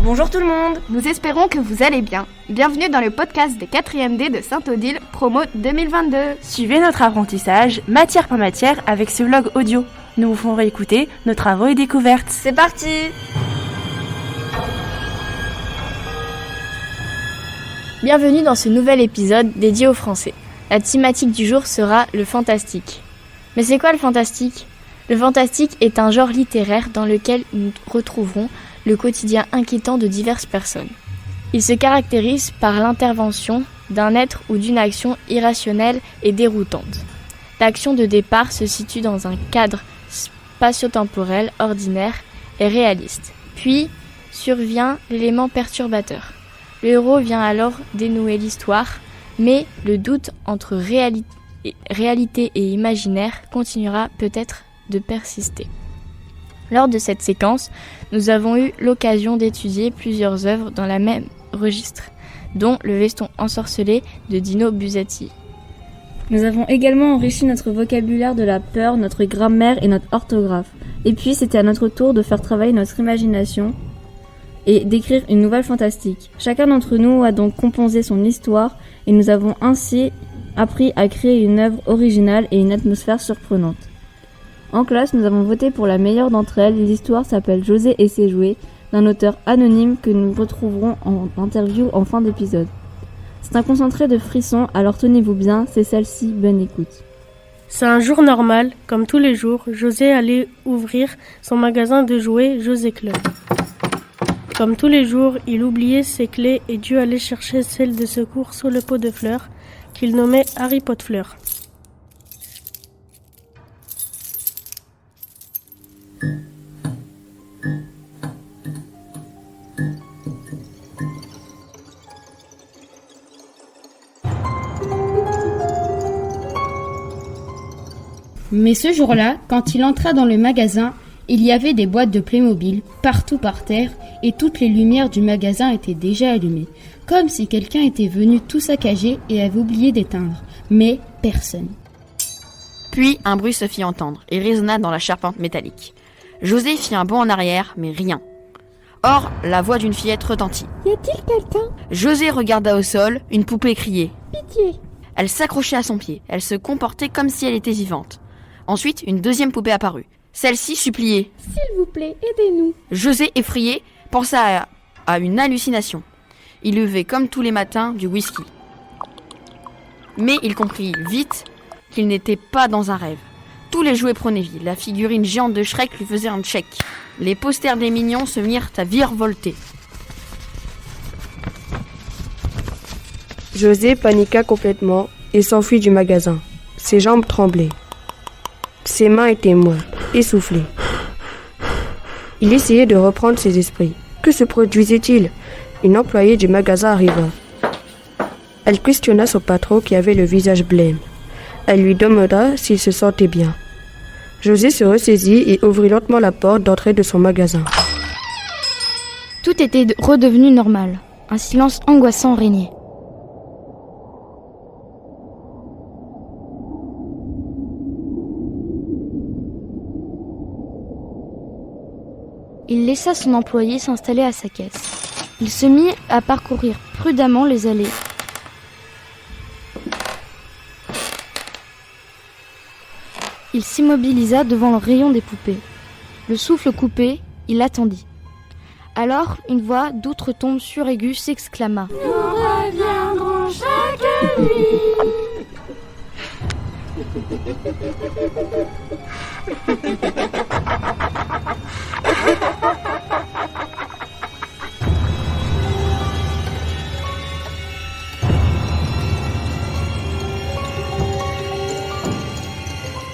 Bonjour tout le monde. Nous espérons que vous allez bien. Bienvenue dans le podcast des 4e D de Saint-Odile, promo 2022. Suivez notre apprentissage matière par matière avec ce vlog audio. Nous vous ferons réécouter nos travaux et découvertes. C'est parti! Bienvenue dans ce nouvel épisode dédié au français. La thématique du jour sera le fantastique. Mais c'est quoi le fantastique? Le fantastique est un genre littéraire dans lequel nous retrouverons le quotidien inquiétant de diverses personnes. Il se caractérise par l'intervention d'un être ou d'une action irrationnelle et déroutante. L'action de départ se situe dans un cadre spatio-temporel ordinaire et réaliste. Puis survient l'élément perturbateur. Le héros vient alors dénouer l'histoire, mais le doute entre réalité et imaginaire continuera peut-être de persister. Lors de cette séquence, nous avons eu l'occasion d'étudier plusieurs œuvres dans la même registre, dont Le Veston ensorcelé de Dino Buzzati. Nous avons également enrichi notre vocabulaire de la peur, notre grammaire et notre orthographe. Et puis c'était à notre tour de faire travailler notre imagination et d'écrire une nouvelle fantastique. Chacun d'entre nous a donc composé son histoire et nous avons ainsi appris à créer une œuvre originale et une atmosphère surprenante. En classe, nous avons voté pour la meilleure d'entre elles. L'histoire s'appelle José et ses jouets, d'un auteur anonyme que nous retrouverons en interview en fin d'épisode. C'est un concentré de frissons, alors tenez-vous bien, c'est celle-ci, bonne écoute. C'est un jour normal, comme tous les jours, José allait ouvrir son magasin de jouets José Club. Comme tous les jours, il oubliait ses clés et dut aller chercher celle de secours sous le pot de fleurs, qu'il nommait Harry Potefleur. Mais ce jour-là, quand il entra dans le magasin, il y avait des boîtes de Playmobil partout par terre et toutes les lumières du magasin étaient déjà allumées, comme si quelqu'un était venu tout saccager et avait oublié d'éteindre. Mais personne. Puis un bruit se fit entendre et résonna dans la charpente métallique. José fit un bond en arrière, mais rien. Or, la voix d'une fillette retentit. Y a-t-il quelqu'un? José regarda au sol, une poupée criait. Pitié! Elle s'accrochait à son pied, elle se comportait comme si elle était vivante. Ensuite, une deuxième poupée apparut. Celle-ci suppliait. S'il vous plaît, aidez-nous. José, effrayé, pensa à une hallucination. Il buvait comme tous les matins du whisky. Mais il comprit vite qu'il n'était pas dans un rêve. Tous les jouets prenaient vie. La figurine géante de Shrek lui faisait un check. Les posters des mignons se mirent à virevolter. José paniqua complètement et s'enfuit du magasin. Ses jambes tremblaient. Ses mains étaient moites, essoufflées. Il essayait de reprendre ses esprits. Que se produisait-il? Une employée du magasin arriva. Elle questionna son patron qui avait le visage blême. Elle lui demanda s'il se sentait bien. José se ressaisit et ouvrit lentement la porte d'entrée de son magasin. Tout était redevenu normal. Un silence angoissant régnait. Il laissa son employé s'installer à sa caisse. Il se mit à parcourir prudemment les allées. Il s'immobilisa devant le rayon des poupées. Le souffle coupé, il attendit. Alors, une voix d'outre-tombe suraiguë s'exclama. Nous reviendrons chaque nuit.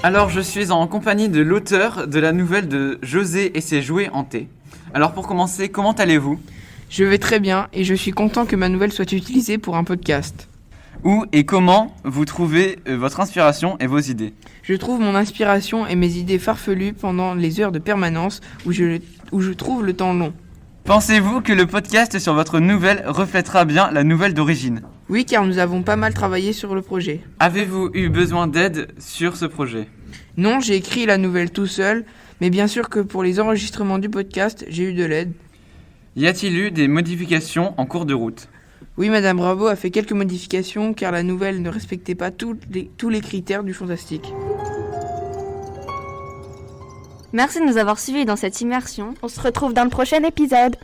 Alors je suis en compagnie de l'auteur de la nouvelle de José et ses jouets hantés. Alors pour commencer, comment allez-vous? Je vais très bien et je suis content que ma nouvelle soit utilisée pour un podcast. Où et comment vous trouvez votre inspiration et vos idées? Je trouve mon inspiration et mes idées farfelues pendant les heures de permanence où je trouve le temps long. Pensez-vous que le podcast sur votre nouvelle reflètera bien la nouvelle d'origine? Oui, car nous avons pas mal travaillé sur le projet. Avez-vous eu besoin d'aide sur ce projet? Non, j'ai écrit la nouvelle tout seul, mais bien sûr que pour les enregistrements du podcast, j'ai eu de l'aide. Y a-t-il eu des modifications en cours de route? Oui, Madame Bravo a fait quelques modifications car la nouvelle ne respectait pas tous les critères du fantastique. Merci de nous avoir suivis dans cette immersion. On se retrouve dans le prochain épisode.